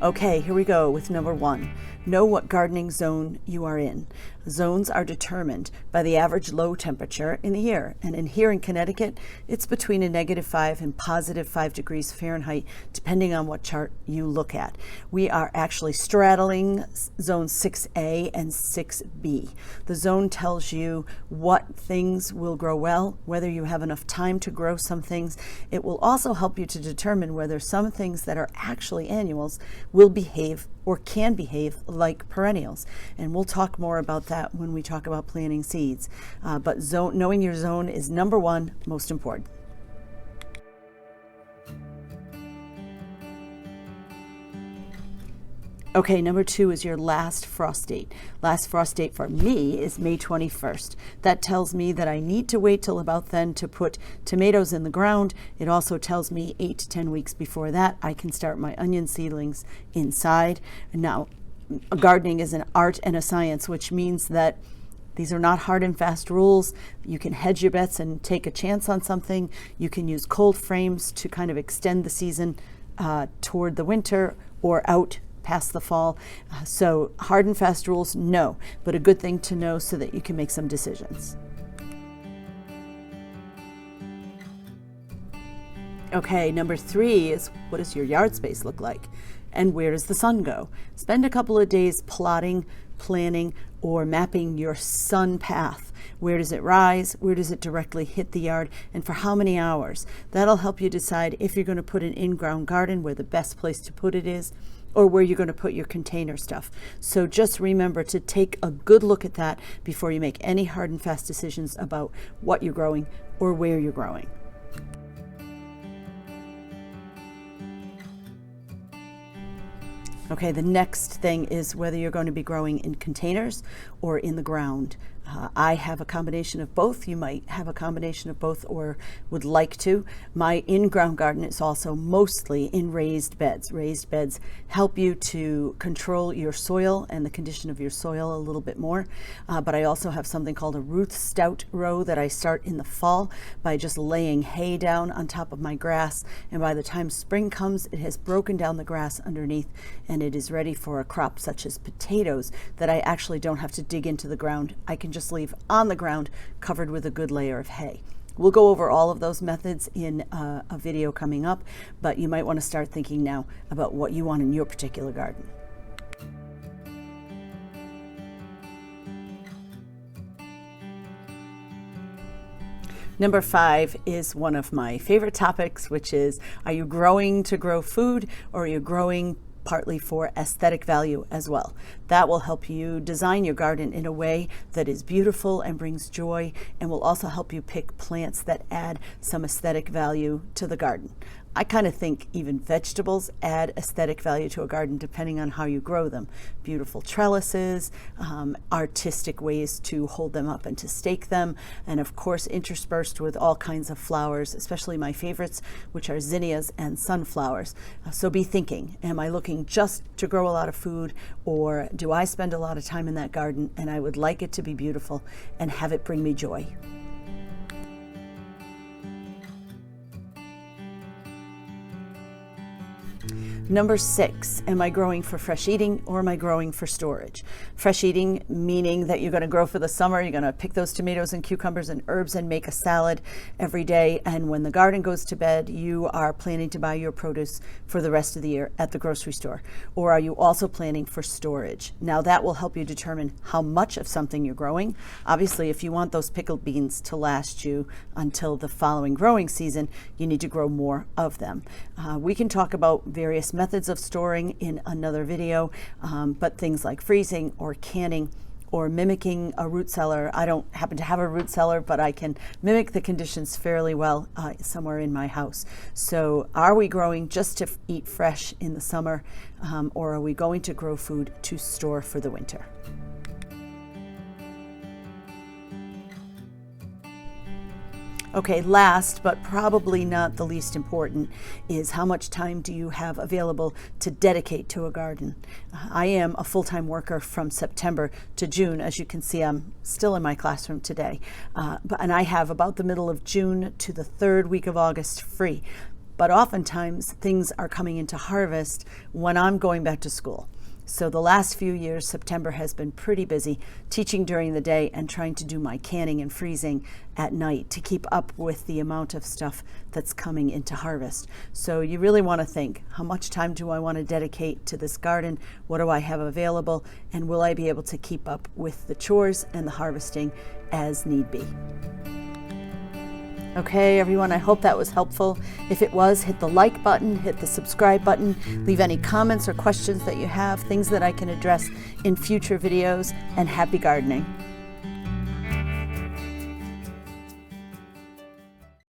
Okay, here we go with number 1. Know what gardening zone you are in. Zones are determined by the average low temperature in the year. And here in Connecticut, it's between a -5 and +5 degrees Fahrenheit, depending on what chart you look at. We are actually straddling zone 6A and 6B. The zone tells you what things will grow well, whether you have enough time to grow some things. It will also help you to determine whether some things that are actually annuals will behave or can behave like perennials. And we'll talk more about that when we talk about planting seeds. But knowing your zone is number 1, most important. Okay, number 2 is your last frost date. Last frost date for me is May 21st. That tells me that I need to wait till about then to put tomatoes in the ground. It also tells me 8 to 10 weeks before that I can start my onion seedlings inside. Now, gardening is an art and a science, which means that these are not hard and fast rules. You can hedge your bets and take a chance on something. You can use cold frames to kind of extend the season toward the winter or out past the fall. So hard and fast rules, no, but a good thing to know so that you can make some decisions. Okay, number 3 is, what does your yard space look like? And where does the sun go? Spend a couple of days plotting, planning, or mapping your sun path. Where does it rise? Where does it directly hit the yard? And for how many hours? That'll help you decide if you're going to put an in-ground garden, where the best place to put it is, or where you're going to put your container stuff. So just remember to take a good look at that before you make any hard and fast decisions about what you're growing or where you're growing. Okay, the next thing is whether you're going to be growing in containers or in the ground. I have a combination of both. You might have a combination of both or would like to. My in-ground garden is also mostly in raised beds. Raised beds help you to control your soil and the condition of your soil a little bit more. But I also have something called a root stout row that I start in the fall by just laying hay down on top of my grass. And by the time spring comes, it has broken down the grass underneath and it is ready for a crop such as potatoes that I actually don't have to dig into the ground. I can just leave on the ground covered with a good layer of hay. We'll go over all of those methods in a video coming up, but you might want to start thinking now about what you want in your particular garden. Number 5 is one of my favorite topics, which is, are you growing to grow food, or are you growing partly for aesthetic value as well? That will help you design your garden in a way that is beautiful and brings joy, and will also help you pick plants that add some aesthetic value to the garden. I kind of think even vegetables add aesthetic value to a garden depending on how you grow them. Beautiful trellises, artistic ways to hold them up and to stake them, and of course interspersed with all kinds of flowers, especially my favorites, which are zinnias and sunflowers. So be thinking, am I looking just to grow a lot of food, or do I spend a lot of time in that garden and I would like it to be beautiful and have it bring me joy? Number 6, am I growing for fresh eating or am I growing for storage? Fresh eating meaning that you're going to grow for the summer, you're going to pick those tomatoes and cucumbers and herbs and make a salad every day, and when the garden goes to bed, you are planning to buy your produce for the rest of the year at the grocery store. Or are you also planning for storage? Now that will help you determine how much of something you're growing. Obviously, if you want those pickled beans to last you until the following growing season, you need to grow more of them. We can talk about various methods of storing in another video, but things like freezing or canning or mimicking a root cellar. I don't happen to have a root cellar, but I can mimic the conditions fairly well somewhere in my house. So are we growing just to eat fresh in the summer, or are we going to grow food to store for the winter? Okay, last but probably not the least important is how much time do you have available to dedicate to a garden. I am a full-time worker from September to June. As you can see, I'm still in my classroom today, and I have about the middle of June to the third week of August free. but oftentimes things are coming into harvest when I'm going back to school. So the last few years, September has been pretty busy teaching during the day and trying to do my canning and freezing at night to keep up with the amount of stuff that's coming into harvest. So you really want to think, how much time do I want to dedicate to this garden? What do I have available? And will I be able to keep up with the chores and the harvesting as need be? Okay, everyone, I hope that was helpful. If it was, hit the like button, hit the subscribe button, leave any comments or questions that you have, things that I can address in future videos, and happy gardening.